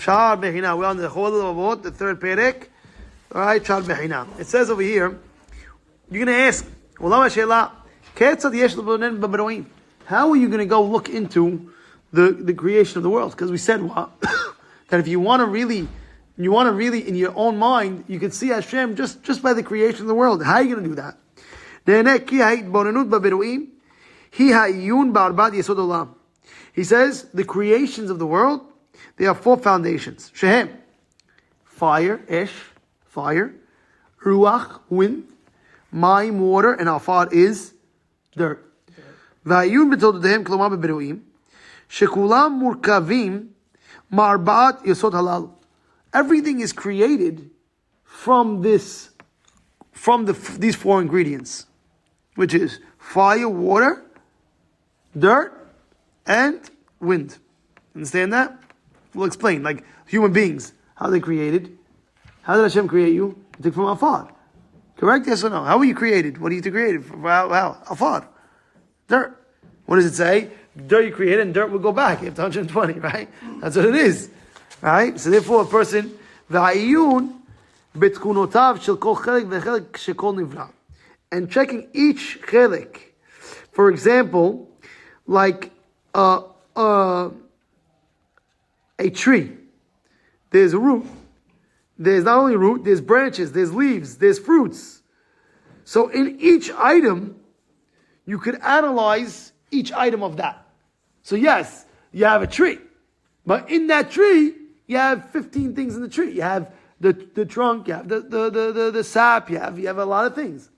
Shaare Bechina. We're on the Halevavot, the third perek. All right, Shaare Bechina. It says over here, you're going to ask, Olam Sheila, how are you going to go look into the creation of the world? Because we said what? That if you want to really in your own mind, you can see Hashem just by the creation of the world. How are you going to do that? He says the creations of the world, they have four foundations. Shehem, fire, fire, ruach, wind, mayim, water, and afar is dirt. Va'ayun b'toldodehem klomar b'beruim, shekulam murkavim ma'arbaat yesod halal. Everything is created from these four ingredients, which is fire, water, dirt, and wind. Understand that? We'll explain. Like human beings, how they created. How did Hashem create you? He took from afar. Correct? Yes or no? How were you created? What are you created? How? Afar. Dirt. What does it say? Dirt you created, and dirt will go back. You have 120, right? That's what it is. Right? So therefore, a person, v'ayun betkunotav shel kol chelek v'chelek shekol nivra, and checking each chelek. For example, like a tree. There's a root. There's not only root, there's branches, there's leaves, there's fruits. So in each item, you could analyze each item of that. So yes, you have a tree. But in that tree, you have 15 things in the tree. You have the trunk, you have the sap, you have a lot of things.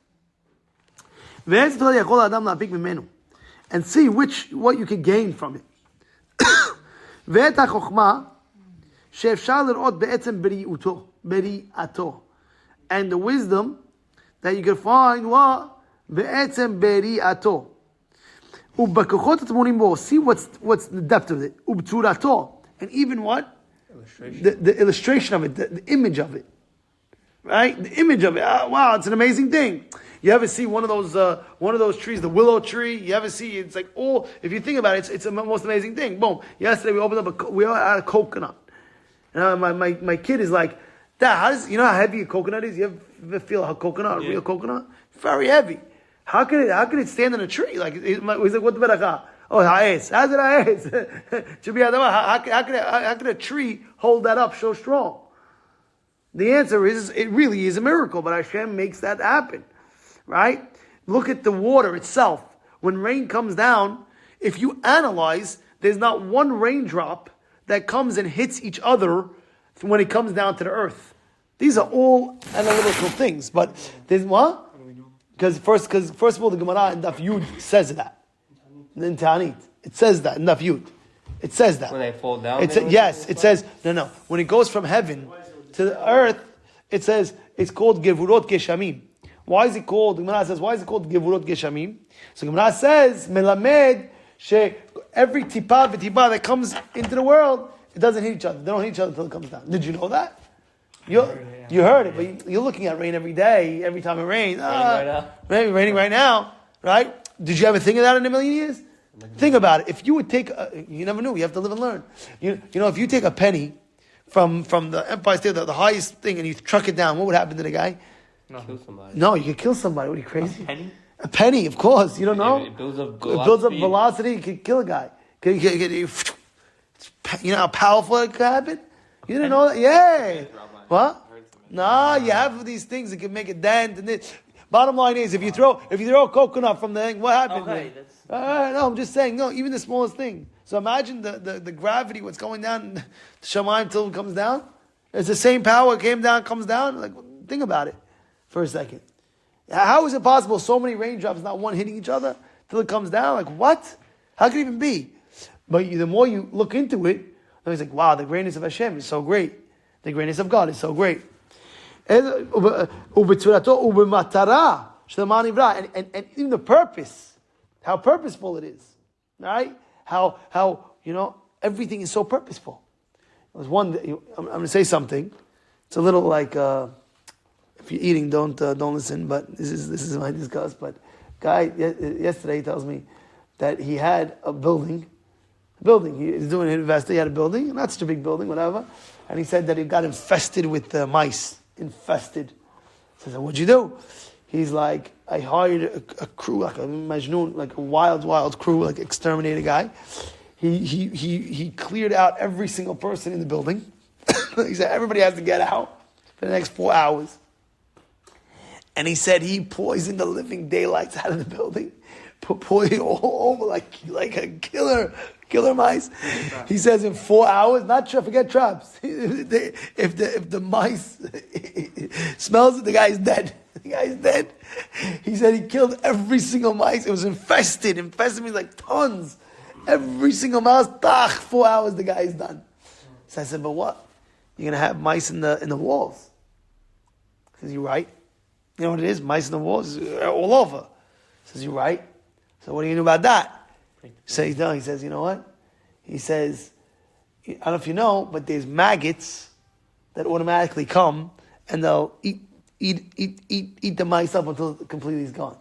And see what you can gain from it. And the wisdom that you can find what? See what's the depth of it. And even what? The illustration of it, the image of it. Right? The image of it. Wow, it's an amazing thing. You ever see one of those trees, the willow tree? You ever see, it's like, if you think about it, it's the most amazing thing. Boom. Yesterday we opened up we had a coconut. And my kid is like, Dad, you know how heavy a coconut is? You ever feel a coconut, a real coconut? Very heavy. How could it stand in a tree? Like, he's like, what the better? Oh, ha'es. How's it ha'es? How could a tree hold that up so strong? The answer is, it really is a miracle, but Hashem makes that happen. Right? Look at the water itself. When rain comes down, if you analyze, there's not one raindrop that comes and hits each other when it comes down to the earth. These are all analytical things, but there's what? Because first of all, the Gemara in Daf Yud says that. In Ta'anit, it says that in Daf Yud. It says that when they fall down. Yes, it says no. When it goes from heaven to the earth, it says it's called Gevurot Geshamim. Why is it called? The Gemara says, why is it called Gevurot Geshamim? So the Gemara says, Melamed, every tipa v'tipa that comes into the world, it doesn't hit each other. They don't hit each other until it comes down. Did you know that? You heard it, but you're looking at rain every day, every time it rains. Raining right now, right? Did you ever think of that in a million years? Think about it. If you would take, you never knew. You have to live and learn. You know, if you take a penny from the Empire State, the highest thing, and you truck it down, what would happen to the guy? Kill somebody. No, you could kill somebody. What are you crazy? A penny? A penny, of course. You don't know. It builds up velocity. You could kill a guy. You know how powerful it could happen? You didn't know that? Yeah. What? Nah, you have these things that can make a dent. And bottom line is, if you throw a coconut from the thing, what happens? Okay, no, I'm just saying. No, even the smallest thing. So imagine the gravity, what's going down the Shamayim until it comes down. It's the same power. It came down, comes down. Like, think about it for a second. How is it possible so many raindrops, not one hitting each other, till it comes down? Like, what? How could it even be? But the more you look into it, it's like, wow, the greatness of Hashem is so great. The greatness of God is so great. And even the purpose, how purposeful it is. Right? How everything is so purposeful. There was one, I'm going to say something. It's a little like, if you're eating, don't listen. But this is my disgust. But guy yesterday he tells me that he had a building, Building. He's doing an investor. He had a building, not such a big building, whatever. And he said that it got infested with mice. Infested. He says, what'd you do? He's like, I hired a crew, like a majnoon, like a wild crew, like exterminator guy. He cleared out every single person in the building. He said, everybody has to get out for the next 4 hours. And he said he poisoned the living daylights out of the building. Put poison all over like a killer mice. He says in 4 hours, forget traps. If the mice smells it, the guy's dead. The guy's dead. He said he killed every single mice. It was infested. Infested means like tons. Every single mouse, 4 hours, the guy is done. So I said, but what? You're going to have mice in the walls. He says, you're right. You know what it is? Mice in the walls, all over. He says, you're right. So what are you going to do about that? So no, he says, you know what? He says, I don't know if you know, but there's maggots that automatically come and they'll eat the mice up until it completely is gone.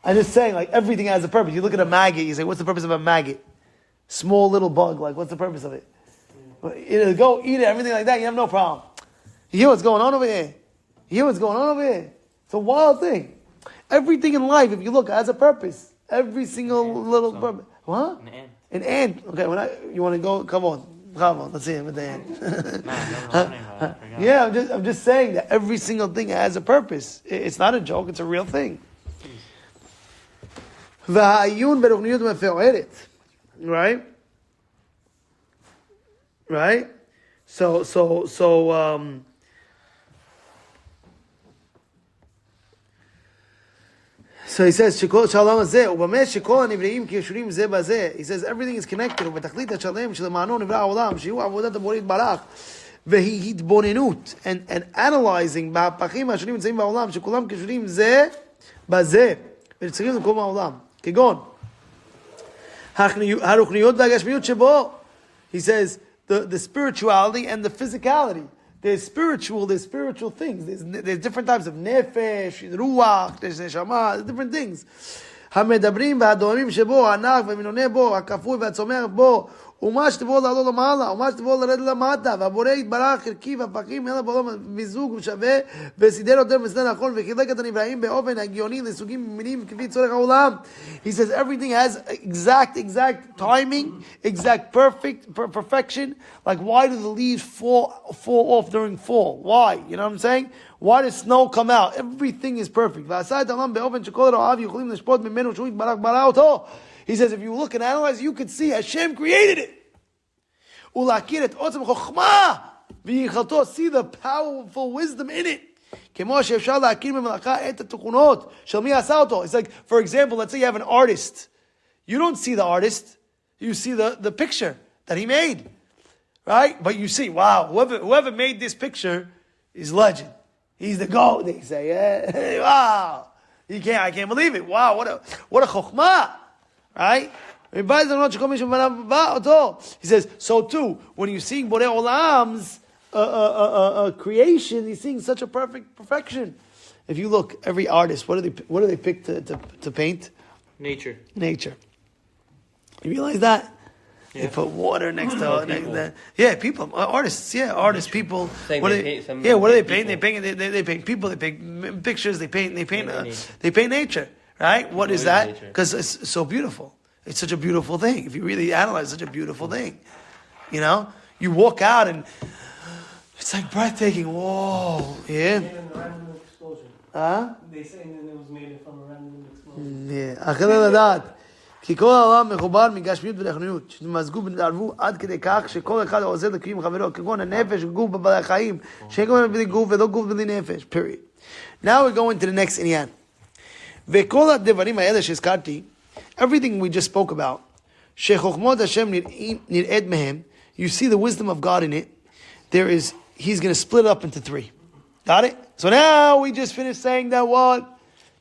I'm just saying, like, everything has a purpose. You look at a maggot, you say, what's the purpose of a maggot? Small little bug, like, what's the purpose of it? It'll go eat it, everything like that, you have no problem. You hear what's going on over here? You hear what's going on over here? It's a wild thing. Everything in life, if you look, has a purpose. Every single little purpose. What? An ant. An ant. Okay, you want to go? Come on, let's see him with the ant. Yeah, I'm just saying that every single thing has a purpose. It's not a joke, it's a real thing. Right? Right? So he says, he says everything is connected. And analyzing כגון הרוחניות והגשמיות שבו. He says the spirituality and the physicality. There's spiritual things. There's different types of nefesh, ruach, there's neshama, there's different things. המדברים והדוממים שבו, הענק והמינוני בו, הכפוי והצומח בו, ומה שתבוא לעלות למעלה, ומה שתבוא לרדת למטה, והבורא יתברך, הרכיב הפכים, אלא בעולם מיזוג ושווה, וסידר יותר מסדר נכון, וחילק את הנבראים באופן הגיוני לסוגים מינים כפי צורך העולם. He says everything has exact timing, exact perfection. Like, why do the leaves fall off during fall? Why? You know what I'm saying? Why does snow come out? Everything is perfect. He says, if you look and analyze, you could see Hashem created it. See the powerful wisdom in it. It's like, for example, let's say you have an artist. You don't see the artist. You see the picture that he made. Right? But you see, wow, whoever made this picture is legend. He's the GOAT, they say. Wow. I can't believe it. Wow, what a chokhmah. Right? He says, so too, when you're seeing Borei Olam's creation, he's seeing such a perfection. If you look, every artist, what do they pick to paint? Nature. You realize that? Yeah. They put water next to it. People, artists, people. What do they paint? They paint people. They paint pictures. They paint nature. Right? What is that? Because it's so beautiful. It's such a beautiful thing. If you really analyze, it's such a beautiful thing. You know, you walk out and it's like breathtaking. Whoa, yeah. Made in a random explosion. They say that it was made from a random explosion. Yeah. כי כל העולם מחובר מגשמיות ולחניות, שמזגו ונערבו עד כדי כך שכל אחד עוזר לקיום חברו, כגון הנפש וגוף בבעלי החיים, שאין גוף בלי גוף ולא גוף בלי נפש, period. Now we're going to the next עניין. וכל הדברים האלה שהזכרתי, everything we just spoke about, שחוכמות השם נראית מהם, you see the wisdom of God in it, he's going to split it up into 3. Got it? So now we just finished saying that what?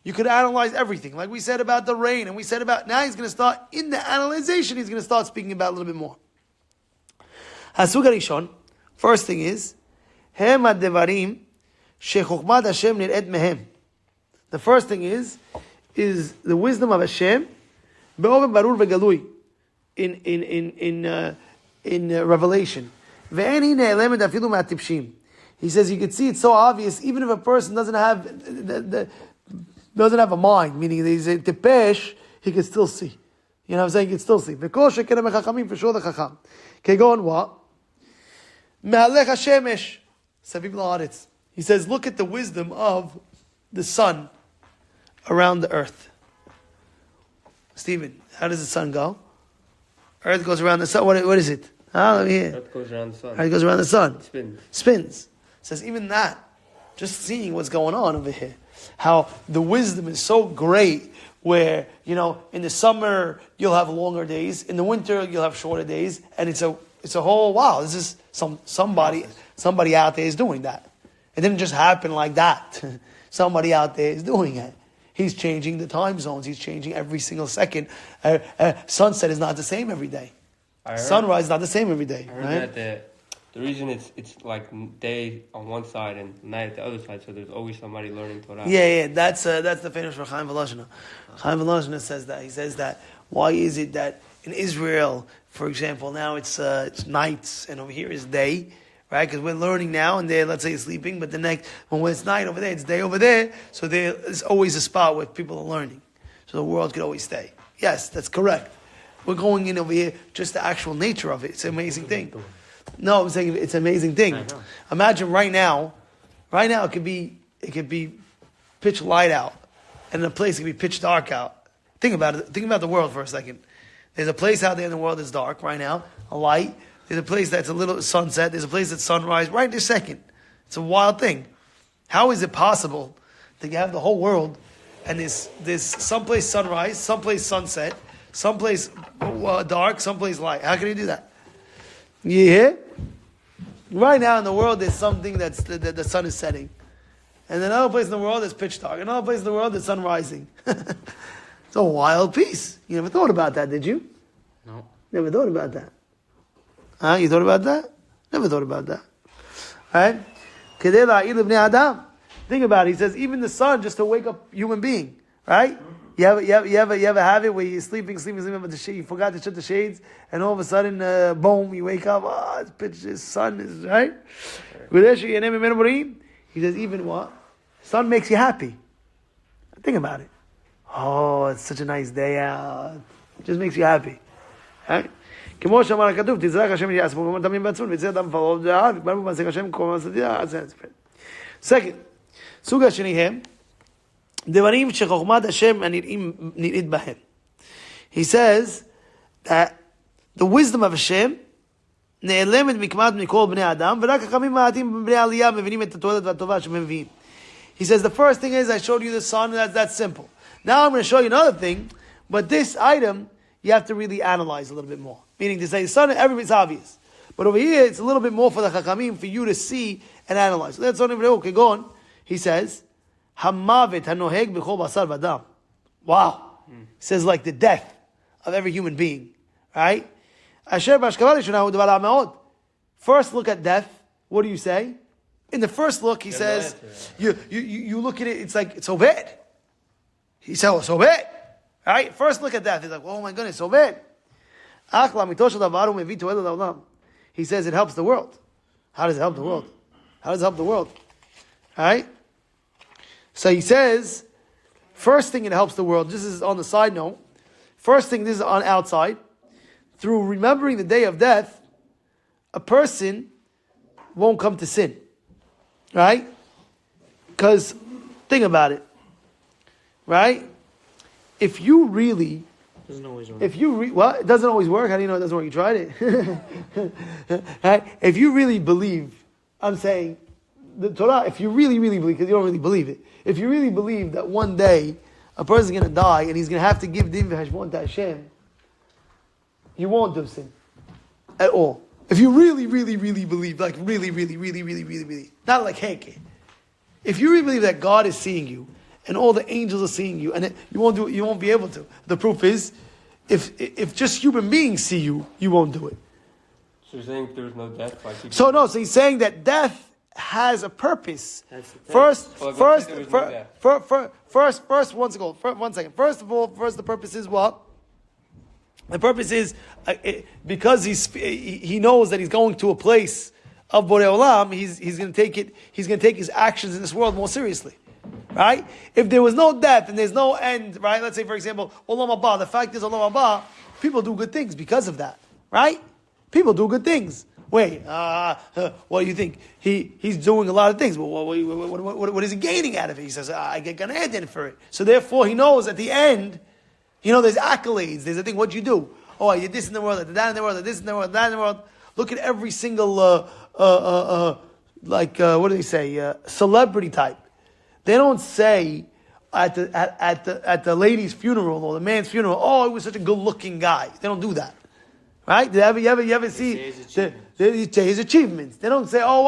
You could analyze everything, like we said about the rain, and we said about, now he's going to start, in the analyzation, he's going to start speaking about a little bit more. Hasug harishon, first thing is, hem hadevarim shechokhmat Hashem nir'et mehem. The first thing is the wisdom of Hashem, be'oven barur ve'galui, Revelation. He says you can see it's so obvious, even if a person doesn't have a mind, meaning he's a tepesh, he can still see. You know what I'm saying? He can still see. For sure the chacham. Okay, go on what? He says, look at the wisdom of the sun around the earth. Stephen, how does the sun go? Earth goes around the sun. What is it? Let me hear. Earth goes around the sun. Earth goes around the sun. It Spins. Says even that, just seeing what's going on over here, how the wisdom is so great where, in the summer you'll have longer days, in the winter you'll have shorter days, and it's a whole, wow, this is somebody out there is doing that. It didn't just happen like that. Somebody out there is doing it. He's changing the time zones. He's changing every single second. Sunset is not the same every day. Sunrise is not the same every day. I heard that the reason it's like day on one side and night at the other side, so there's always somebody learning Torah. Yeah, that's the famous for Chaim Volozhiner. Chaim Volozhiner says that. He says that, why is it that in Israel, for example, now it's nights and over here is day, right? Because we're learning now, and there, let's say, it's sleeping, but when it's night over there, it's day over there. So there's always a spot where people are learning, so the world could always stay. Yes, that's correct. We're going in over here, just the actual nature of it. It's an amazing thing. No, I'm saying it's an amazing thing. Imagine right now it could be pitch light out, and in a place it could be pitch dark out. Think about it. Think about the world for a second. There's a place out there in the world that's dark right now, a light. There's a place that's a little sunset. There's a place that's sunrise right this second. It's a wild thing. How is it possible that you have the whole world and there's someplace sunrise, someplace sunset, someplace dark, someplace light? How can you do that? You hear? Right now in the world there's something that's the sun is setting. And another place in the world is pitch dark. Another place in the world is sun rising. It's a wild piece. You never thought about that, did you? No. Never thought about that. You thought about that? Never thought about that. Right? Think about it. He says even the sun just to wake up human being. Right? You ever have it where you're sleeping, but you forgot to shut the shades, and all of a sudden, boom, you wake up. It's pitch. The sun is right. He says even what? Sun makes you happy. Think about it. Oh, it's such a nice day out. It just makes you happy. Right? כמו שאמר הכתוב, תזרח השם יעש פה כמובן תמים בעצמון, ויצא אדם פרעה דעה, וכבר במעשה השם כמובן סדיעה, Second, סוג השני הם, דברים שחוכמת השם נראית בהם. He says that the wisdom of Hashem נעלמת מכמעט מכל בני אדם, ורק חכמים מעטים בני העלייה מבינים את התועלת והטובה שמביאים. He says the first thing is I showed you the sun, that's simple. Now I'm going to show you another thing, but this item you have to really analyze a little bit more. Meaning to say, the sun, everything's obvious. But over here, it's a little bit more for the chachamim, for you to see and analyze. So that's only okay, go on. He says, Hamavet hanoheg b'chol basar v'adam. Wow. He says like the death of every human being. Right? Asher b'ashkava lishonahu d'var ha'meod. First look at death. What do you say? In the first look, he says, you look at it, it's like, it's so bad. He said, oh, so bad. Right? First look at that. He's like, oh my goodness, so bad. He says it helps the world. How does it help the world? How does it help the world? Right? So he says, first thing it helps the world, this is on the side note. First thing, this is on outside. Through remembering the day of death, a person won't come to sin. Right? Because, think about it. Right? If you really, doesn't always work. It doesn't always work. How do you know it doesn't work? You tried it. Right? If you really believe, I'm saying, the Torah, if you really, really believe, because you don't really believe it, if you really believe that one day a person's going to die and he's going to have to give din v'hashmon to Hashem, you won't do sin at all. If you really, really, really believe, like really, really, really, really, really, really, not like heke. If you really believe that God is seeing you, and all the angels are seeing you, and you won't do it, you won't be able to. The proof is, if just human beings see you, you won't do it. So you're saying there's no death? So he's saying that death has a purpose. First, one second. First of all, the purpose is what? The purpose is because he knows that he's going to a place of Borei Olam. He's going to take it. He's going to take his actions in this world more seriously, right? If there was no death and there's no end, right? Let's say, for example, Olam Haba. The fact is, Olam Haba, people do good things because of that, right? People do good things. Wait, what do you think? He's doing a lot of things. What is he gaining out of it? He says, I get Gan Eden for it. So therefore, he knows at the end. There's accolades. There's a thing. What you do? Oh, I did this in the world. I did that in the world. I did this in the world. That in the world. Look at every single, what do they say? Celebrity type. They don't say at the lady's funeral or the man's funeral. Oh, he was such a good-looking guy. They don't do that, right? You ever see his achievements? They don't say, oh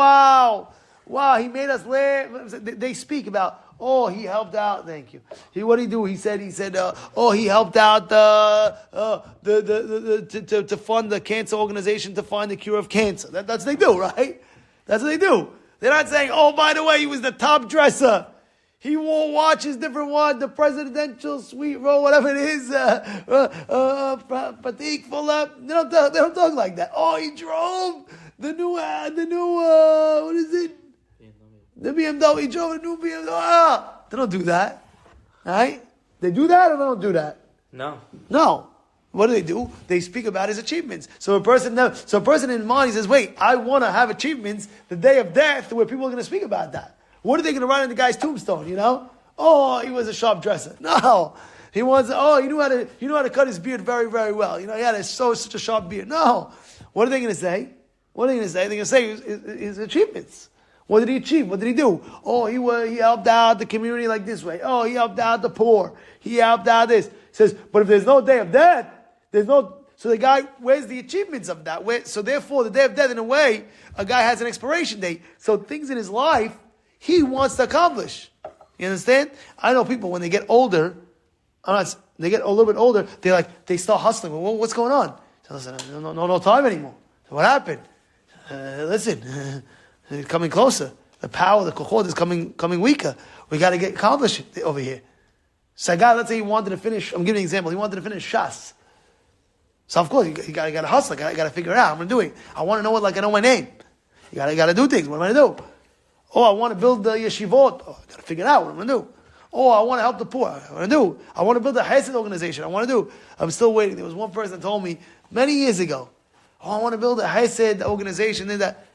wow, he made us laugh. They speak about. Oh, he helped out. Thank you. What did he do? He said. He helped out to fund the cancer organization to find the cure of cancer. That's what they do, right? That's what they do. They're not saying, oh, by the way, he was the top dresser. He wore watches, different ones, the presidential suite row, whatever it is. Patik full up. They don't talk like that. Oh, he drove the new what is it? The BMW, he drove a new BMW. They don't do that. Right? They do that or they don't do that? No. What do? They speak about his achievements. So a person in mind, he says, wait, I want to have achievements the day of death where people are going to speak about that. What are they going to write on the guy's tombstone, Oh, he was a sharp dresser. No. He wants, he knew how to cut his beard very, very well. He had such a sharp beard. No. What are they going to say? They're going to say his achievements. What did he achieve? What did he do? Oh, he helped out the community like this way. Oh, he helped out the poor. He helped out this. He says, but if there's no day of death, so the guy, where's the achievements of that? So therefore, the day of death, in a way, a guy has an expiration date. So things in his life, he wants to accomplish. You understand? I know people, when they get older, they get a little bit older, they start hustling. Well, what's going on? So listen, no time anymore. So what happened? Listen, it's coming closer. The power, the Chovot is coming weaker. We got to get accomplished over here. So a guy, let's say he wanted to finish, I'm giving an example, he wanted to finish Shas. So of course, you got to hustle, you got to figure it out. I'm going to do it. I want to know it like I know my name. You got to do things. What am I going to do? Oh, I want to build the yeshivot. Oh, I got to figure it out. What am I going to do? Oh, I want to help the poor. What am I going to do? I want to build a Hesed organization. I want to do. I'm still waiting. There was one person that told me many years ago, I want to build a Hesed organization. That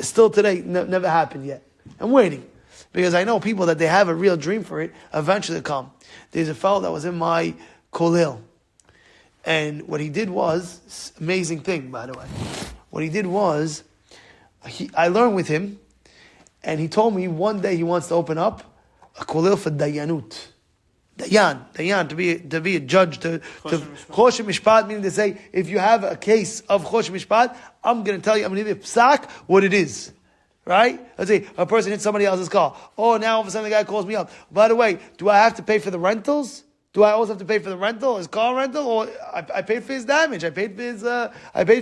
still today, never happened yet. I'm waiting. Because I know people that they have a real dream for it, eventually come. There's a fellow that was in my kollel. And what he did was, amazing thing, by the way. What he did was, I learned with him, and he told me one day he wants to open up a kollel for dayanut. Dayan, to be a judge, to Choshe Mishpat, meaning to say, if you have a case of Choshe Mishpat, I'm going to tell you, I'm going to give you psak, what it is. Right? Let's say a person hits somebody else's car. Oh, now all of a sudden the guy calls me up. By the way, do I have to pay for the rentals? Do I also have to pay for the rental, his car rental, or I paid for his damage? I paid for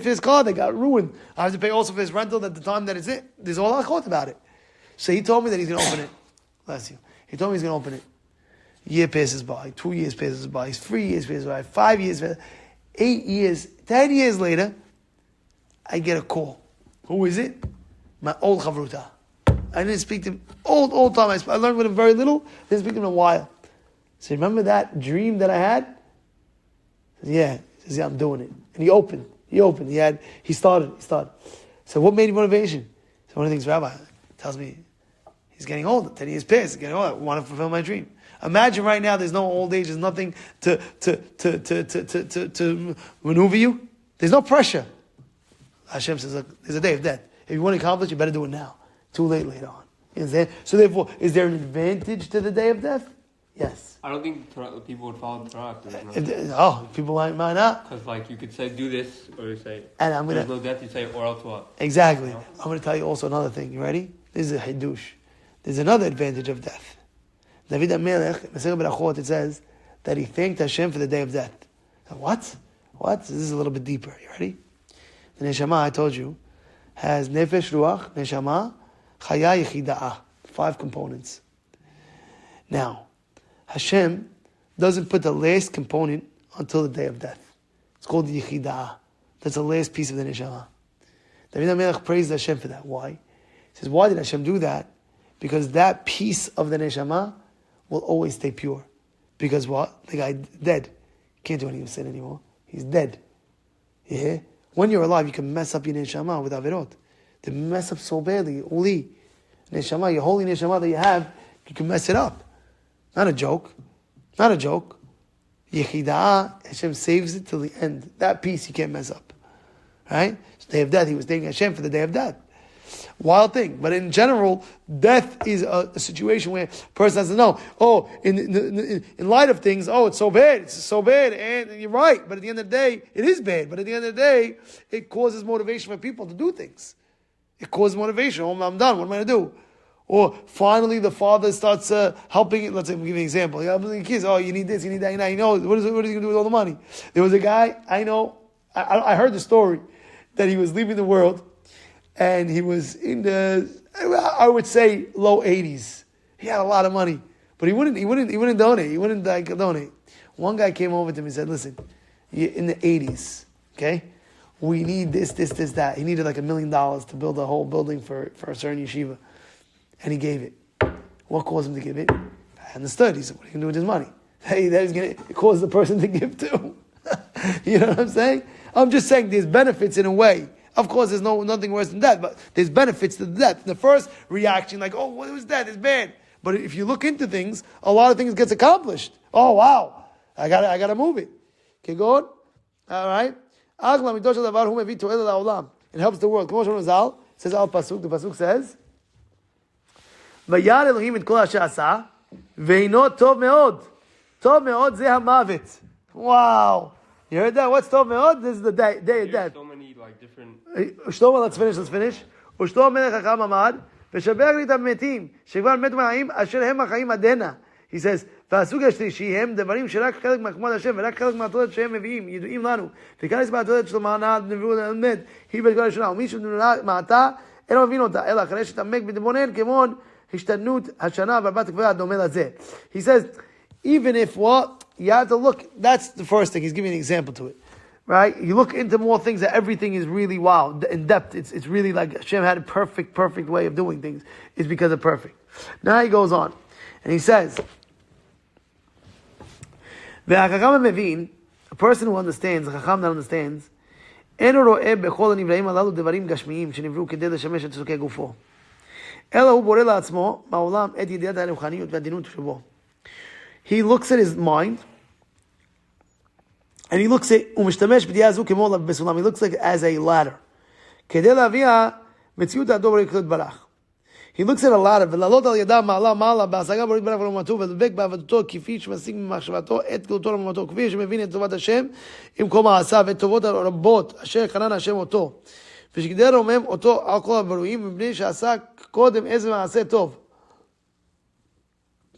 his car that got ruined. I have to pay also for his rental at the time that it's it. There's all I thought about it. So he told me that he's going to open it. Bless you. He told me he's going to open it. Year passes by, 2 years passes by, 3 years passes by, 5 years, 8 years, 10 years later, I get a call. Who is it? My old chavruta. I didn't speak to him old time. I learned with him very little. Didn't speak to him in a while. So remember that dream that I had? He says, yeah. He says, yeah, I'm doing it. And he opened. He started. So what made him motivation? So one of the things Rabbi tells me, he's getting older. 10 years passed. He's getting older. I want to fulfill my dream. Imagine right now there's no old age. There's nothing to maneuver you. There's no pressure. Hashem says, look, there's a day of death. If you want to accomplish, you better do it now. Too late later on. You understand? So therefore, is there an advantage to the day of death? Yes. I don't think people would follow the torah. People might not. Because you could say do this, or you say and there's no death, you say or else what? Exactly. You know? I'm going to tell you also another thing. You ready? This is a hidush. There's another advantage of death. David HaMelech, in Masechet Berachot, it says that he thanked Hashem for the day of death. So what? This is a little bit deeper. You ready? The neshama, I told you, has nefesh, ruach, neshama, chaya, yechida'ah. 5 components. Now, Hashem doesn't put the last component until the day of death. It's called Yechidah. That's the last piece of the neshama. David HaMelech praised Hashem for that. Why? He says, why did Hashem do that? Because that piece of the neshama will always stay pure. Because what? The guy dead. Can't do any sin anymore. He's dead. Yeah? When you're alive, you can mess up your neshama with averot. They mess up so badly. Uli. Neshama, your holy neshama that you have, you can mess it up. Not a joke. Not a joke. Yechidah, Hashem saves it till the end. That piece you can't mess up. Right? So day of death, he was thanking Hashem for the day of death. Wild thing. But in general, death is a situation where a person has to know, in light of things, it's so bad, and you're right. But at the end of the day, it is bad. But at the end of the day, it causes motivation for people to do things. It causes motivation. Oh, I'm done. What am I going to do? Or finally, the father starts helping. Let's say, I'm giving you an example. You're helping the kids. Oh, you need this, you need that. You know, what is he going to do with all the money? There was a guy I know. I heard the story that he was leaving the world, and he was in the, I would say, low 80s. He had a lot of money, but he wouldn't donate. He wouldn't donate. One guy came over to him and said, "Listen, you're in the 80s, okay? We need this, that." He needed like $1 million to build a whole building for a certain yeshiva. And he gave it. What caused him to give it? I understood. He said, what are you going to do with his money? Hey, that is going to cause the person to give too. You know what I'm saying? I'm just saying there's benefits in a way. Of course, there's nothing worse than that, but there's benefits to that. The first reaction, like, oh, what was that? It's bad. But if you look into things, a lot of things gets accomplished. Oh, wow. I gotta move it. Okay, go on. All right. It helps the world. It says al pasuk. The pasuk says, "Vayar Elohim et kol asher asa, ve'ino tov meod." Tov meod ze hamavet. Wow. You heard that? What's tov meod? This is the day of death. So many different. Let's finish. Ushto melech hacham amad, v'shaber li tametim, shekvar metu ma'im, asher hem ha'chaim adena. He says, והסוג השלישי הם דברים שרק חלק מחמוד השם ורק חלק מהתולדות שהם מביאים, ידועים לנו. וכאן יש מהתולדות של מענה, נביאו ללמד, היא בכל השנה, ומי שנראה מעתה, אינו מבין אותה, אלא אחרי שתעמק בדמונן, כמון השתנות השנה והבת הקבלה הדומה לזה. He says, even if what, you have to look, that's the first thing, he's giving an example to it. Right? You look into more things that everything is really wow, in depth. It's really like Hashem had a perfect way of doing things. It's because of perfect. Now he goes on. And he says, a person who understands, a chacham that understands, אינו רואה בכל הנבראים הללו דברים גשמיים שנבראו כדי לשמש את צורכי גופו. אלא הוא בורא לעצמו בעולם את ידיעת הרוחניות והדינות שבו. He looks at his mind, and he looks at, הוא משתמש בדיעה זו כמו בסולם, he looks like as a ladder. כדי להביא מציאות הדור לקרות ברח. He looks at a ladder, ולעלות על ידה מעלה, בהשגה ברית ברח ולמתו, ולדבק בעבודתו כפי שמשיג ממחשבתו את גדולתו למתו, כפי שמבין את טובת השם עם כל מעשיו, ואת טובות הרבות אשר חנן השם אותו. ושכדי רומם אותו על כל הברואים, מבלי שעשה קודם איזה מעשה טוב.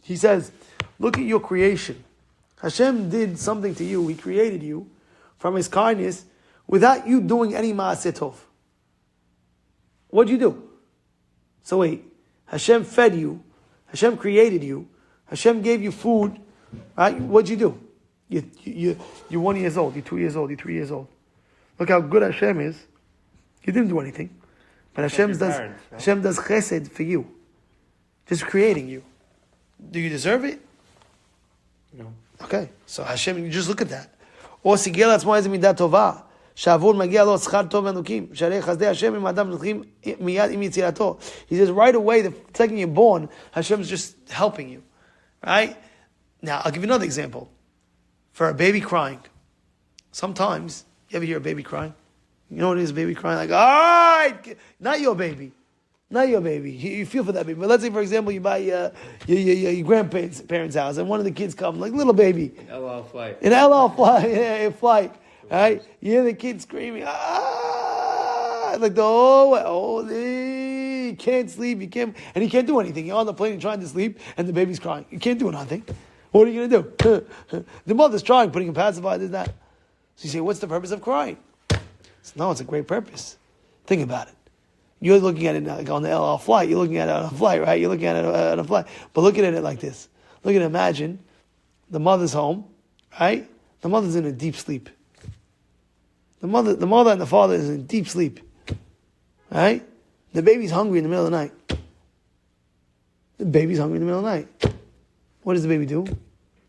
He says, look at your creation. Hashem did something to you. He created you from His kindness without you doing any maaseh tov. What'd you do? So wait, Hashem fed you, Hashem created you, Hashem gave you food, right? What'd you do? You're 1 year old, you're 2 years old, you're 3 years old. Look how good Hashem is. You didn't do anything. But Hashem does chesed for you. Just creating you. Do you deserve it? No. Okay, so Hashem, you just look at that. או סיגל לעצמו איזה מידה טובה, שעבור מגיע לו שכר טוב ואלוקים, שהרי חסדי השם עם האדם זוכים מיד עם יצירתו. He says right away, the second you're born, Hashem's just helping you. Right? Now, I'll give you another example. For a baby crying, sometimes, you ever hear a baby crying? You know what it is, a baby crying? Like, all right, not your baby. Not your baby. You feel for that baby. But let's say, for example, you buy your grandparents' house, and one of the kids comes, like little baby. An LL flight. An LL flight, yeah, flight. Right? You hear the kid screaming, like the whole way. He can't sleep, and he can't do anything. You're on the plane trying to sleep, and the baby's crying. You can't do nothing. What are you going to do? The mother's trying, putting a pacifier, this, that. So you say, what's the purpose of crying? No, it's a great purpose. Think about it. You're looking at it like on the LL flight. You're looking at it on a flight, right? You're looking at it on a flight. But look at it like this. Look at it, imagine the mother's home, right? The mother's in a deep sleep. The mother and the father is in deep sleep. Right? The baby's hungry in the middle of the night. The baby's hungry in the middle of the night. What does the baby do?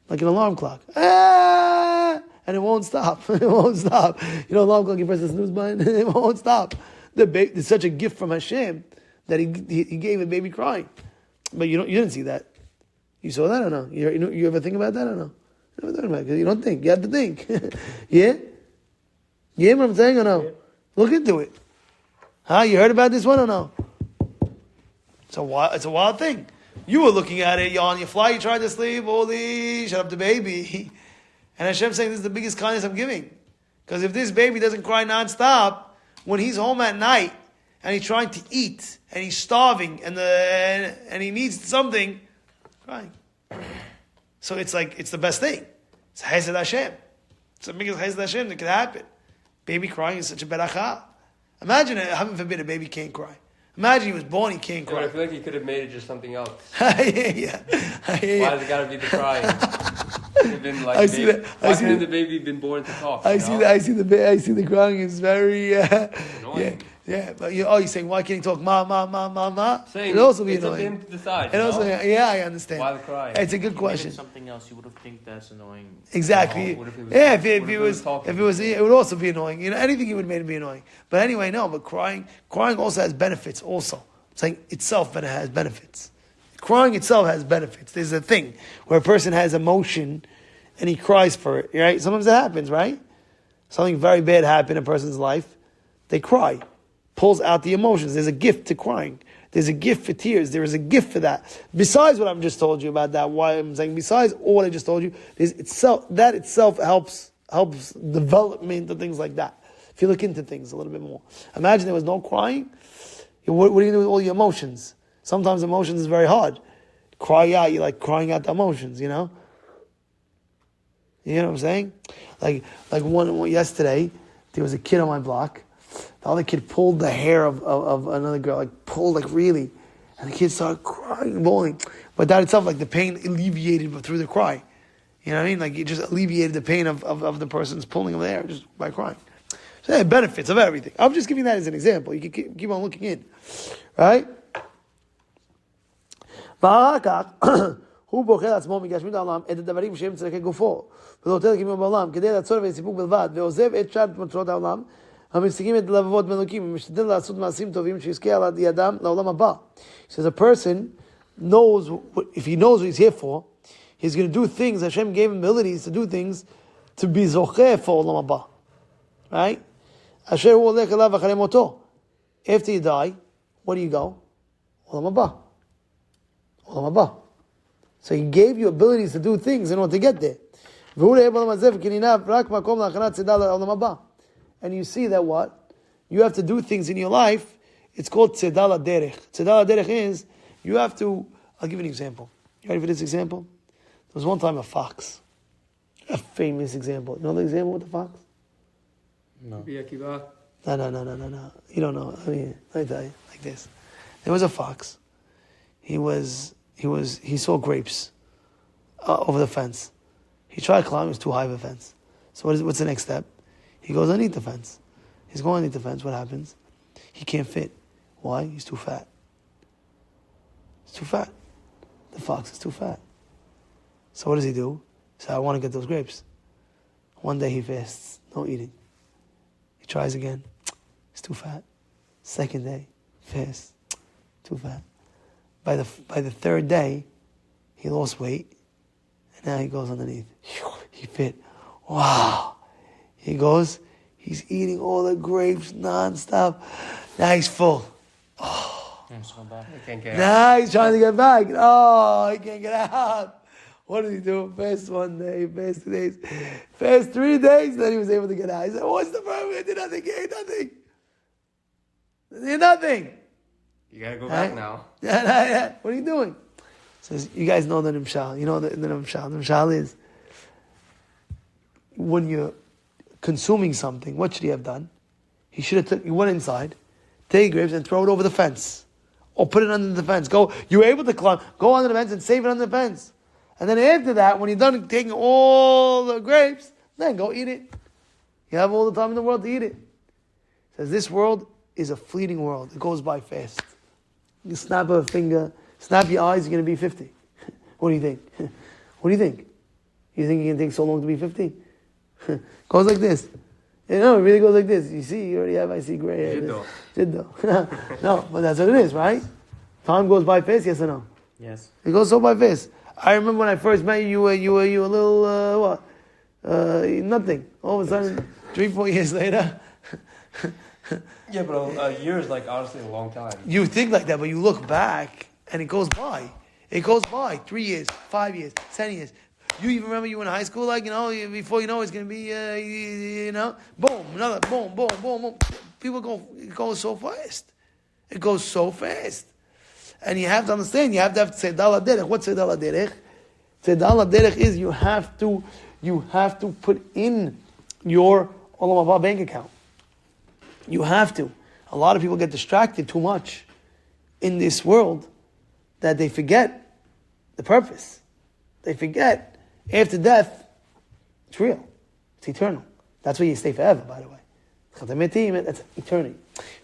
Like an alarm clock. Ah! And it won't stop. It won't stop. Alarm clock, you press the snooze button, it won't stop. It's such a gift from Hashem that he gave a baby crying. But you didn't see that. You saw that or no? You ever think about that or no? You never thought about it because you don't think. You have to think. Yeah? Yeah, what I'm saying or no? Yeah. Look into it. You heard about this one or no? It's a wild thing. You were looking at it, you're on your fly, you tried to sleep, holy, shut up the baby. And Hashem's saying this is the biggest kindness I'm giving. Because if this baby doesn't cry nonstop, when he's home at night, and he's trying to eat, and he's starving, and he needs something, crying. So it's the best thing. It's Chesed Hashem. It's the biggest Chesed Hashem that could happen. Baby crying is such a beracha. Imagine, heaven forbid, a baby can't cry. Imagine he was born, he can't cry. I feel like he could have made it just something else. Yeah. Why does it got to be the crying? Could have been like why couldn't the baby been born to talk? I see the crying is very annoying. Yeah, but you're saying why can't he talk? Ma. Saying it'd also be it's annoying. Up to him to decide. And also, I understand. Why the crying? It's a good question. Something else, you would have think that's annoying. Exactly. If it would also be annoying. Anything you would have made it be annoying. But anyway, no. But crying also has benefits. Also, saying itself has benefits. Crying itself has benefits. There's a thing where a person has emotion and he cries for it. Right? Sometimes it happens. Right? Something very bad happened in a person's life. They cry. Pulls out the emotions. There's a gift to crying. There's a gift for tears. There is a gift for that. Besides what I've just told you about that, why I'm saying besides all what I just told you, that itself helps development and things like that. If you look into things a little bit more. Imagine there was no crying. What are you going to do with all your emotions? Sometimes emotions is very hard. Cry out, you're like crying out the emotions, You know what I'm saying? Like one yesterday, there was a kid on my block. The other kid pulled the hair of another girl, pulled really. And the kid started crying, bawling. But that itself, the pain alleviated through the cry. You know what I mean? It just alleviated the pain of the person's pulling of the hair just by crying. So there are benefits of everything. I'm just giving that as an example. You can keep on looking in. Right? הוא בוחר לעצמו מגשמית העולם את הדברים שהם צרכי גופו ונותן לקיום בעולם כדי לעצור וסיפוק בלבד ועוזב את שאר מטרות העולם המשיגים את לבבות מלוקים ומשתדל לעשות מעשים טובים שיזכה על ידם לעולם הבא. He says a person knows, if he knows what he's here for, he's going to do things, Hashem gave him abilities to do things to be zocheh for עולם הבא. Right? אשר הוא הולך אליו אחרי מותו. After you die, where do you go? עולם הבא. עולם הבא. So he gave you abilities to do things in order to get there. And you see that what? You have to do things in your life. It's called tzedal derech. Tzedal derech is, you have to, I'll give you an example. You ready for this example? There was one time a fox. A famous example. You know the example with the fox? No. No. You don't know. Let me tell you, like this. There was a fox. He saw grapes over the fence. He tried to climb, it was too high of a fence. So what's the next step? He goes underneath the fence. He's going underneath the fence, what happens? He can't fit. Why? He's too fat. He's too fat. The fox is too fat. So what does he do? He says, I want to get those grapes. One day he fasts, no eating. He tries again. He's too fat. Second day, fasts, too fat. By the third day, he lost weight, and now he goes underneath. He fit. Wow. He goes, he's eating all the grapes nonstop. Now he's full. Oh. Now he's trying to get back. Oh, he can't get out. What did he do? Fast 1 day, fast 2 days, fast 3 days, then he was able to get out. He said, what's the problem? I did nothing. He ate nothing. He did nothing. You gotta go back now. What are you doing? Says, you guys know the Nimshal. You know the Nimshal. The Nimshal is when you're consuming something, what should he have done? He should have he went inside, take grapes and throw it over the fence. Or put it under the fence. You're able to climb, go under the fence and save it under the fence. And then after that, when you're done taking all the grapes, then go eat it. You have all the time in the world to eat it. He says this world is a fleeting world. It goes by fast. You snap a finger, snap your eyes, you're going to be 50. What do you think? What do you think? You think it can take so long to be 50? Goes like this. You know, it really goes like this. You see, you already have, I see gray hair. Jiddo. No, but that's what it is, right? Time goes by fast, yes or no? Yes. It goes so by fast. I remember when I first met you, you were a little, nothing. All of a sudden, 3-4 years later. Yeah, but a year is like honestly a long time. You think like that, but you look back and it goes by. It goes by 3 years, 5 years, 10 years. You even remember you were in high school, like, before you know it's going to be, boom, another boom, boom, boom, boom. It goes so fast. It goes so fast. And you have to understand, you have to have Tzedal HaDerech. What's Tzedal HaDerech? Tzedal HaDerech is you have to put in your Olam Haba bank account. You have to. A lot of people get distracted too much in this world that they forget the purpose. They forget after death, it's real. It's eternal. That's where you stay forever, by the way. That's eternity.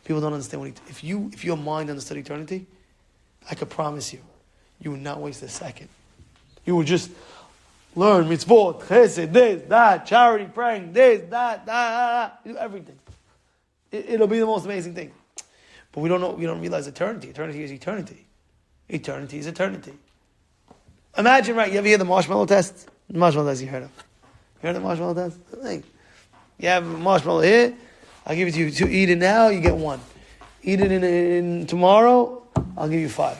People don't understand if your mind understood eternity, I could promise you would not waste a second. You would just learn mitzvot, chesed, this, that, charity, praying, this, that, do everything. It'll be the most amazing thing. But we don't realize eternity. Eternity is eternity. Eternity is eternity. Imagine, right, you ever hear the marshmallow test? The marshmallow test you heard of. You heard of the marshmallow test? You have a marshmallow here, I'll give it to you. To eat it now, you get 1. Eat it in tomorrow, I'll give you 5.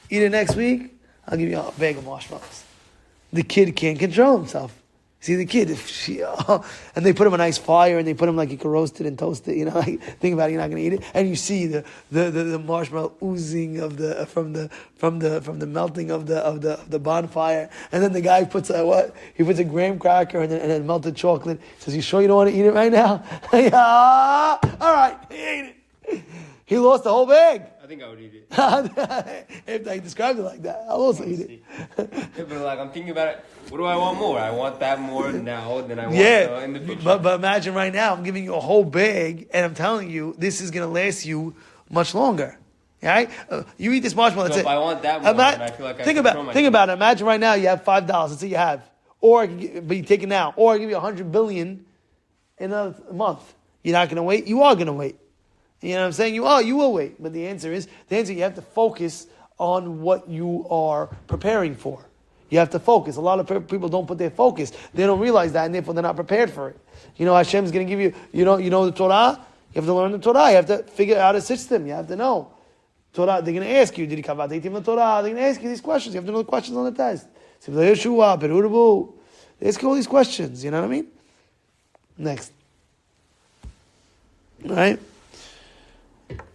Eat it next week, I'll give you a bag of marshmallows. The kid can't control himself. See the kid, and they put him on a nice fire, and they put him like you can roast it and toast it. Like think about it, you're not going to eat it, and you see the marshmallow oozing from the melting of the bonfire, and then the guy puts he puts a graham cracker and then melted chocolate. Says, "You sure you don't want to eat it right now?" Yeah, all right, he ate it. He lost the whole bag. I think I would eat it. If I described it like that, I'll also eat it. Yeah, but like I'm thinking about it. What do I want more? I want that more now than I want in the future. But imagine right now, I'm giving you a whole bag, and I'm telling you, this is going to last you much longer. Right? You eat this marshmallow. So that's if it. I want that more, then I feel like think about it. Imagine right now you have $5. Let's say you have, but you take it now, or I give you 100 billion in a month. You're not going to wait. You are going to wait. You know what I'm saying? You will wait. But the answer you have to focus on what you are preparing for. You have to focus. A lot of people don't put their focus. They don't realize that, and therefore they're not prepared for it. Hashem's going to give you, you know the Torah? You have to learn the Torah. You have to figure out a system. You have to know. Torah, they're going to ask you, did you cover the Torah? They're going to ask you these questions. You have to know the questions on the test. They ask you all these questions. You know what I mean? Next. All right?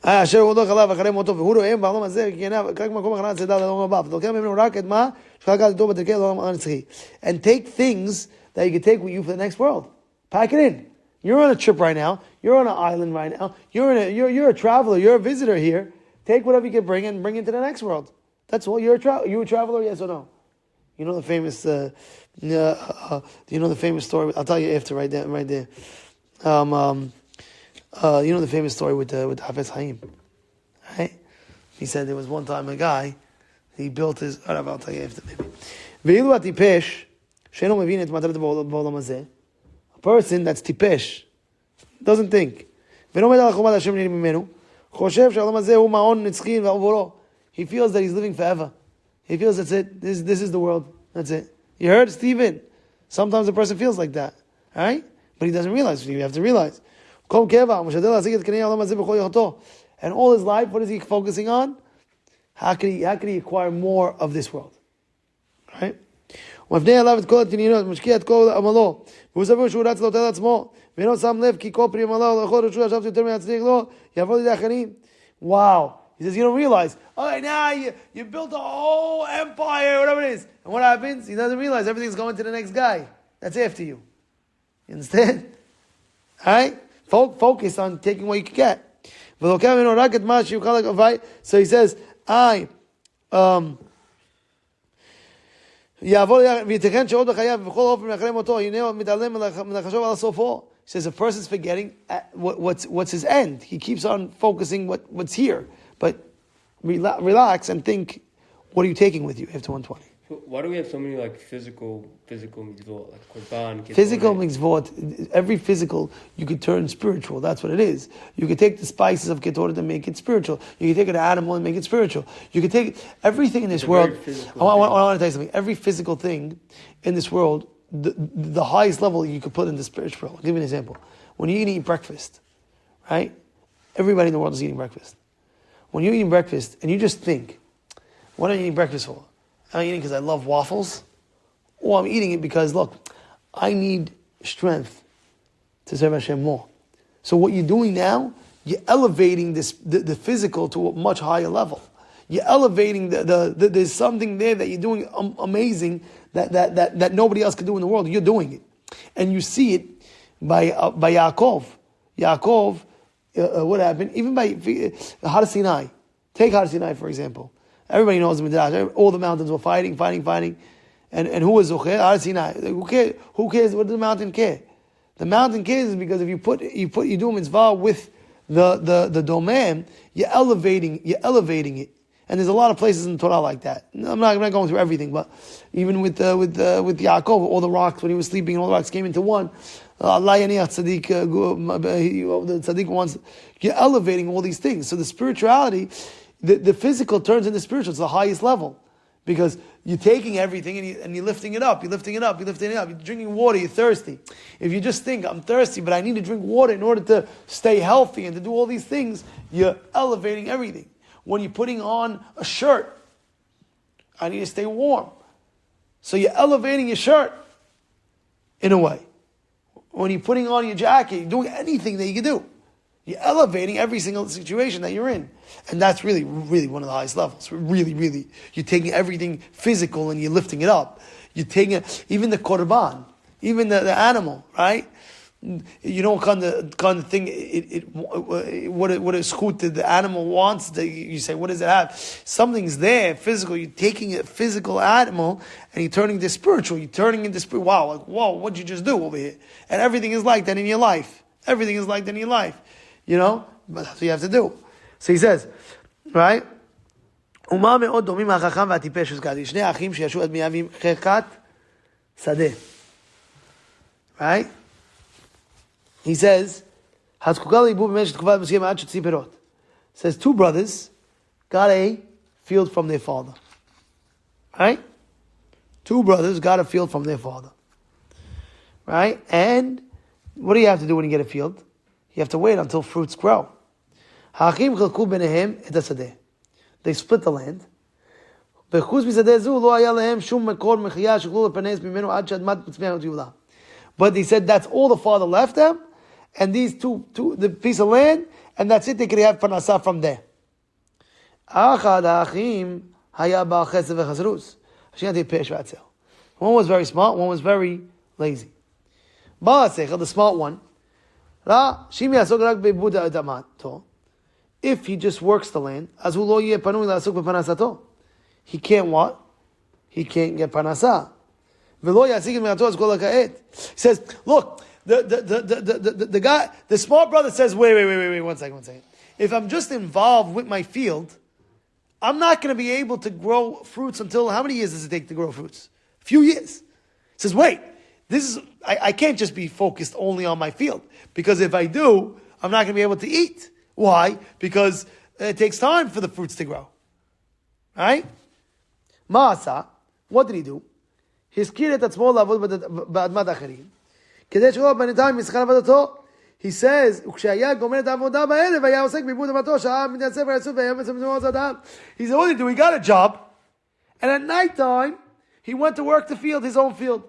אשר הודוך עליו אחרי מותו והוא רואה בעולם הזה כעיניו רק מקום הכנה לצדה לעולם הבא ותלוקח ממנו רק את מה שחלקת איתו בדרכי לעולם הנצחי. And take things that you can take with you for the next world. Pack it in. You're on a trip right now. You're on an island right now. You're a traveler. You're a visitor here. Take whatever you can bring and bring it to the next world. That's all. You a traveler, yes or no? You know the famous story? I'll tell you after right there. You know the famous story with Hafez Haim, right? He said there was one time a guy, he built his. I'll tell you after maybe. A person that's tipesh doesn't think. He feels that he's living forever. He feels that's it. This is the world. That's it. You heard, Stephen? Sometimes a person feels like that, right? But he doesn't realize. You have to realize. And all his life, what is he focusing on? How can he acquire more of this world? Right? Wow. He says, you don't realize. All right, now you built a whole empire, whatever it is. And what happens? He doesn't realize everything's going to the next guy. That's after you. You understand? All right? Focus on taking what you can get. So he says, He says a person's forgetting what's his end. He keeps on focusing what's here. But relax and think, what are you taking with you after 120? So why do we have so many like physical mitzvot, like korban? Physical mitzvot, every physical you could turn spiritual. That's what it is. You could take the spices of Ketorah and make it spiritual. You could take an animal and make it spiritual. You could take everything in this world. I want to tell you something. Every physical thing in this world, the highest level you could put in the spiritual. I'll give you an example. When you eat breakfast, right? Everybody in the world is eating breakfast. When you're eating breakfast and you just think, what am I eating breakfast for? Am I eating because I love waffles? Or I'm eating it because, look, I need strength to serve Hashem more. So what you're doing now, you're elevating the physical to a much higher level. You're elevating there's something there that you're doing amazing that nobody else can do in the world. You're doing it. And you see it by Yaakov. Yaakov, what happened? Even by Har Sinai. Take Har Sinai, for example. Everybody knows the Midrash. All the mountains were fighting. And who was Zocher? Har Sinai. Who cares? What does the mountain care? The mountain cares because if you do a mitzvah with the domain, you're elevating it. And there's a lot of places in the Torah like that. I'm not going through everything, but even with Yaakov, all the rocks when he was sleeping, all the rocks came into one. Allah yaniyach tzaddik, the tzaddik wants. You're elevating all these things. So the spirituality, the physical turns into spiritual. It's the highest level. Because you're taking everything and you're lifting it up. You're lifting it up. You're drinking water. You're thirsty. If you just think, I'm thirsty, but I need to drink water in order to stay healthy and to do all these things, you're elevating everything. When you're putting on a shirt, I need to stay warm. So you're elevating your shirt in a way. When you're putting on your jacket, you're doing anything that you can do. You're elevating every single situation that you're in. And that's really, really one of the highest levels. Really, really. You're taking everything physical and you're lifting it up. You're taking even the korban, even the animal, right? You know what kind of thing what a schut the animal wants. You say, what does it have? Something's there, physical. You're taking a physical animal and you're turning it spiritual. You're turning it into spiritual. Wow, like, whoa, what'd you just do over here? And everything is like that in your life. Everything is like that in your life. You know? But that's what you have to do. So he says, right? ומה מאוד דומים החכם והטיפש הזכרתי. שני אחים שישו עד מימים חרקת שדה. Right? He says, הזקוקה לאיבוד במשך תקופה מסוימת עד שתוציא פירות. Says, two brothers got a field from their father. Right? Two brothers got a field from their father. Right? And what do you have to do when you get a field? You have to wait until fruits grow. האחים חלקו ביניהם את השדה. They split the land. וחוץ משדה זו לא היה להם שום מקור מחיה שיוכלו לפרנס ממנו עד שאדמת מצמיח ותגולה. But they said that's all the father left them, and these two the piece of land, and that's it, they could have parnasah from there. אחד האחים היה בעל חסד וחסרוס. השני טיפש ועצל. One was very smart, one was very lazy. בעל השכל, the smart one, ראה שאם יעסוק רק בעיבוד אדמתו, if he just works the land, אז הוא לא יהיה פנוי לעסוק בפרנסתו. He can't what? He can't get parnasah. ולא יעסיק את מרתו אז כל הכעת. He says, look, the guy, the smart brother says, wait, one second. If I'm just involved with my field, I'm not going to be able to grow fruits until, how many years does it take to grow fruits? A few years. He says, wait, I can't just be focused only on my field. Because if I do, I'm not going to be able to eat. Why? Because it takes time for the fruits to grow. Right? Ma'asa, what did he do? הזכיר את עצמו לעבוד באדמת אחרים, כדי שלא בינתיים ישכר עבודתו. He says, וכשהיה גומר את העבודה בערב, היה עוסק בעיבוד אדמתו, שעה מתייצב ולעשות והיה מצמצם אדם. He said, what did he do? He got a job, and at night time, he went to work the field, his own field.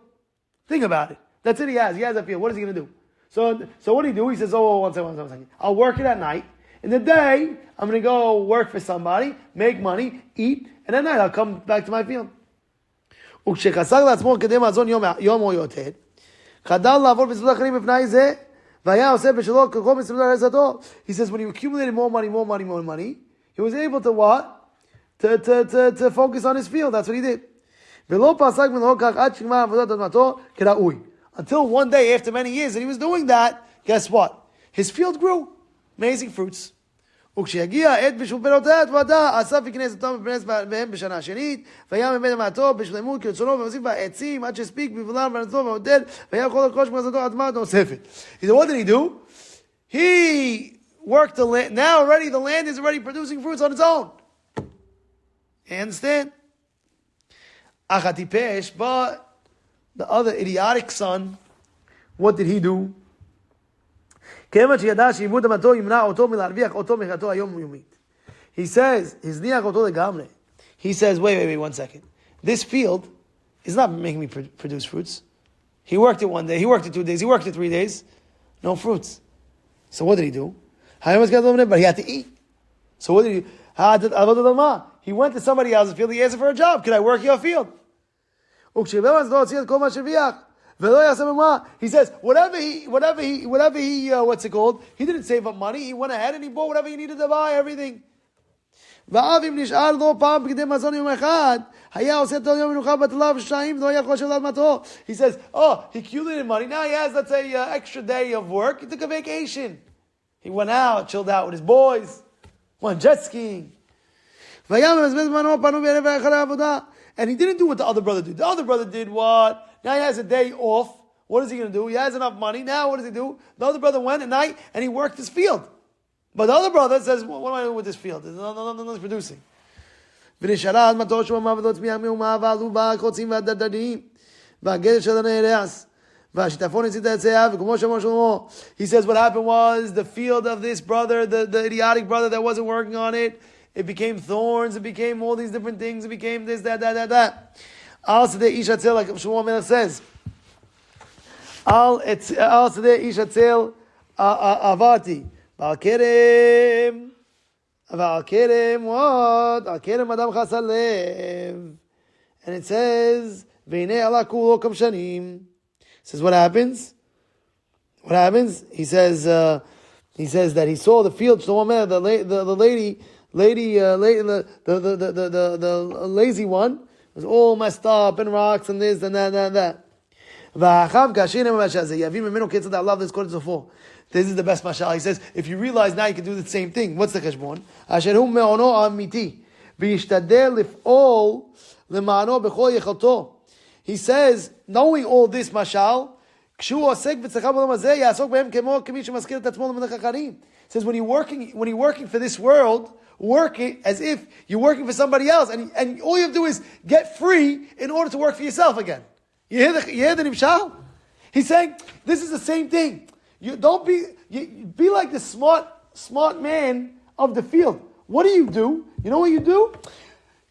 Think about it. That's it he has. He has a field. What is he going to do? So what did he do? He says, one second. I'll work it at night. In the day, I'm going to go work for somebody, make money, eat, and at night I'll come back to my field. וכשחסר לעצמו כדי מזון יום או יותר, חדל לעבור בסעודה אחרים בפנאי זה, והיה עושה בשלו ככל בסעודה רצתו. He says, when he accumulated more money, he was able to what? To focus on his field. That's what he did. ולא פסק מלאו כך עד שגמר עבודת אדמתו כראוי. Until one day, after many years, and he was doing that, guess what? His field grew. Amazing fruits. וכשיגיע עת בישול פירותיה התוודה, אסף ייכנס אותם ופרנס בהם בשנה השנית, והיה מבית המעטו בשלמות כרצונו, ומוסיף בעצים עד שהספיק בבלם ורנצו ועודד, והיה יכול לרכוש מכנסתו עד מעת נוספת. He said, what did he do? He worked the land. Now already the land is already producing fruits on its own. You understand? Achatipesh, but the other idiotic son, what did he do? He says, he says, wait, 1 second. This field is not making me produce fruits. He worked it 1 day, he worked it 2 days, he worked it 3 days. No fruits. So what did he do? But he had to eat. So what did he do? He went to somebody else's field, he asked for a job. Can I work your field? He says, whatever he, what's it called? He didn't save up money. He went ahead and he bought whatever he needed to buy, everything. He says, he accumulated money. Now he has, let's say, extra day of work. He took a vacation. He went out, chilled out with his boys, went jet skiing. And he didn't do what the other brother did. The other brother did what? Now he has a day off. What is he going to do? He has enough money. Now what does he do? The other brother went at night and he worked his field. But the other brother says, what am I doing with this field? There's nothing's producing. He says what happened was the field of this brother, the idiotic brother that wasn't working on it, it became thorns, it became all these different things, it became this, that. Al Sadeh Ish Hatzel, like Shmuel Melech says. Al Sadeh Ish Hatzel Avati. Val Kerem what? Al Kerem Adam Chasalev. And it says, Veinei ala kulo kam shanim. Says what happens? What happens? He says that he saw the field, Shlomo Melech, the lazy one, was all messed up and rocks and this and that. I love this quote so far. This is the best mashal. He says, if you realize now you can do the same thing. What's the cheshbon? He says, knowing all this mashal, says when you're working for this world, work it as if you're working for somebody else, and all you have to do is get free in order to work for yourself again. You hear the nimshal? He's saying this is the same thing. You don't be like the smart man of the field. What do? You know what you do?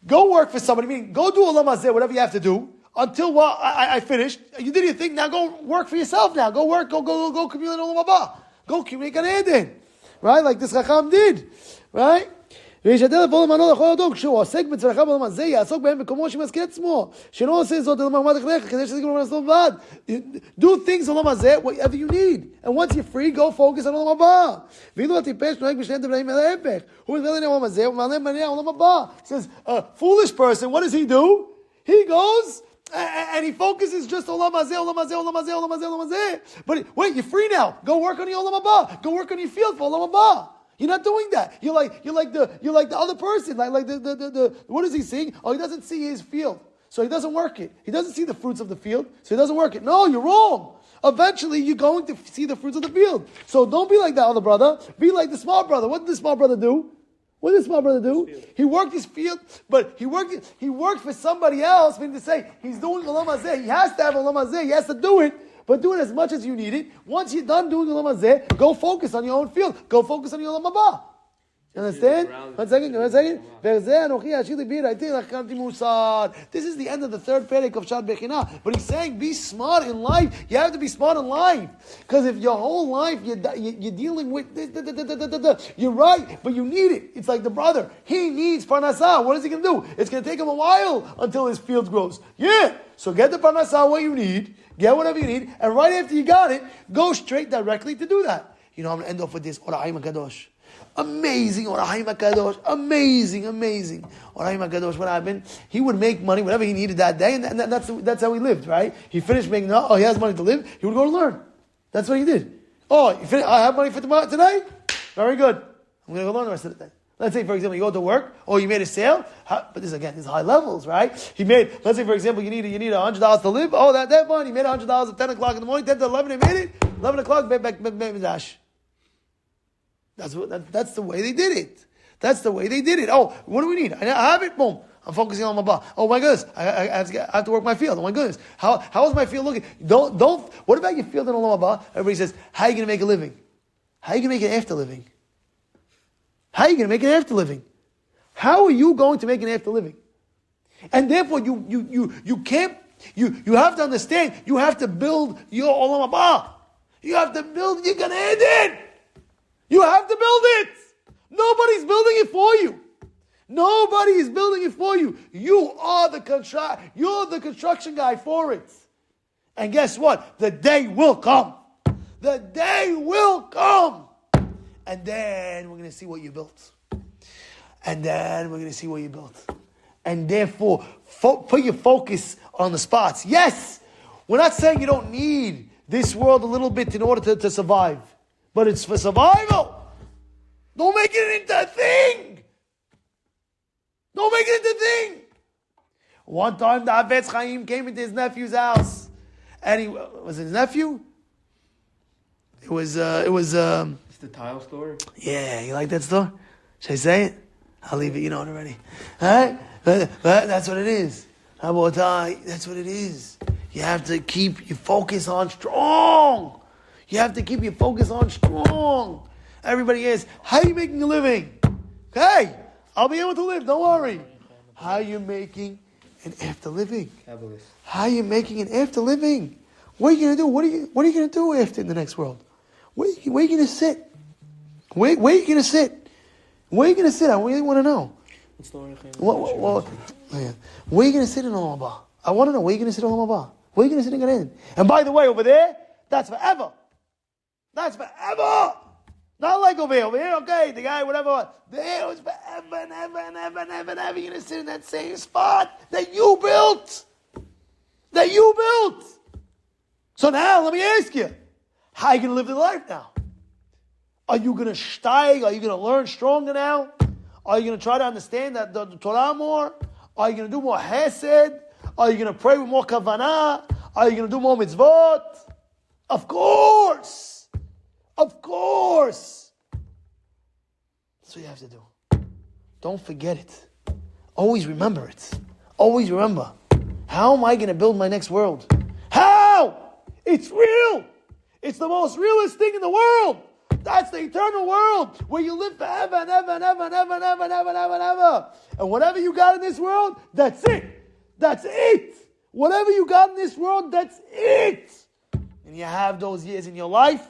Go work for somebody. Meaning, go do Olam hazeh, whatever you have to do until I finished. You did your thing. Now go work for yourself. Now go work. Go accumulate Olam haba. Go accumulate Gan Eden. Right, like this Chacham did. Right. Do things Olam hazeh, whatever you need. And once you're free, go focus on Olam haba. He says, a foolish person, what does he do? He goes and he focuses just Olam hazeh. But wait, you're free now. Go work on your Olam haba. Go work on your field for Olam haba. You're not doing that. You're like the other person. Like the what is he seeing? Oh, he doesn't see his field, so he doesn't work it. He doesn't see the fruits of the field, so he doesn't work it. No, you're wrong. Eventually, you're going to see the fruits of the field. So don't be like that other brother. Be like the small brother. What did the small brother do? He worked his field, but he worked for somebody else. Meaning to say, he's doing Olam hazeh. He has to have Olam hazeh. He has to do it. But do it as much as you need it. Once you're done doing Olam hazeh, go focus on your own field. Go focus on your Olam haba. You understand? One second. This is the end of the third perek of Shad Bechina. But he's saying, be smart in life. You have to be smart in life. Because if your whole life you're dealing with this, you're right, but you need it. It's like the brother. He needs parnasah. What is he going to do? It's going to take him a while until his field grows. Yeah. So get the parnasah what you need. Get whatever you need. And right after you got it, go straight directly to do that. I'm going to end off with this. Orahim HaKadosh. Amazing Orahim HaKadosh. Amazing. Orahim HaKadosh, what happened? He would make money, whatever he needed that day, and that's how he lived, right? He finished making, he has money to live, he would go to learn. That's what he did. Oh, I have money for tomorrow today? Very good. I'm going to go learn the rest of the day. Let's say, for example, you go to work, or you made a sale, but this again is high levels, right? Let's say, for example, you need $100 to live. Oh, that one, you made $100 at 10 o'clock in the morning, 10 to 11, he made it. 11 o'clock, dash. That's the way they did it. That's the way they did it. Oh, what do we need? I have it. Boom. I'm focusing on my bar. Oh my goodness, I have to work my field. Oh my goodness, how is my field looking? Don't. What about your field in Olam Haba? Everybody says, how are you going to make a living? How are you going to make an after living? How are you going to make an after living? How are you going to make an after living? And therefore, you can't. You have to understand. You have to build your Olam Haba. You have to build your Gan Eden. You have to build it. Nobody's building it for you. Nobody is building it for you. You are you're the construction guy for it. And guess what? The day will come. The day will come. And then we're going to see what you built. And then we're going to see what you built. And therefore, put your focus on the spots. Yes, we're not saying you don't need this world a little bit in order to survive. But it's for survival. Don't make it into a thing. Don't make it into a thing. One time the Havetz Chaim came into his nephew's house. And was it his nephew? It was It's the tile store? yeah, you like that store? Should I say it? I'll leave it, you know it already. Alright? But that's what it is. That's what it is. You have to keep your focus on strong. You have to keep your focus on strong. Everybody asks, how are you making a living? Okay, I'll be able to live, don't worry. How are you making an after living? How are you making an after living? What are you going to do? What are you going to do after in the next world? Where are you going to sit? Where are you going to sit? Where are you going to sit? I really want to know. Where are you going to sit in Olam Haba? I want to know where you're going to sit in Olam Haba. Where are you going to sit in Gan Eden? And by the way, over there, that's forever. That's forever. Not like over here, okay, the guy, whatever. There was forever and ever and ever and ever and ever. You're going to sit in that same spot that you built. That you built. So now, let me ask you, how are you going to live the life now? Are you going to steig? Are you going to learn stronger now? Are you going to try to understand the Torah more? Are you going to do more hesed? Are you going to pray with more kavanah? Are you going to do more mitzvot? Of course. Of course. That's what you have to do. Don't forget it. Always remember it. Always remember. How am I going to build my next world? How? It's real. It's the most realest thing in the world. That's the eternal world where you live forever and ever and ever and ever and ever and ever and ever and ever. And whatever you got in this world, that's it. That's it. Whatever you got in this world, that's it. And you have those years in your life,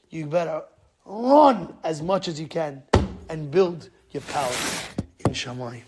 you better run as much as you can and build your power in Shamayim.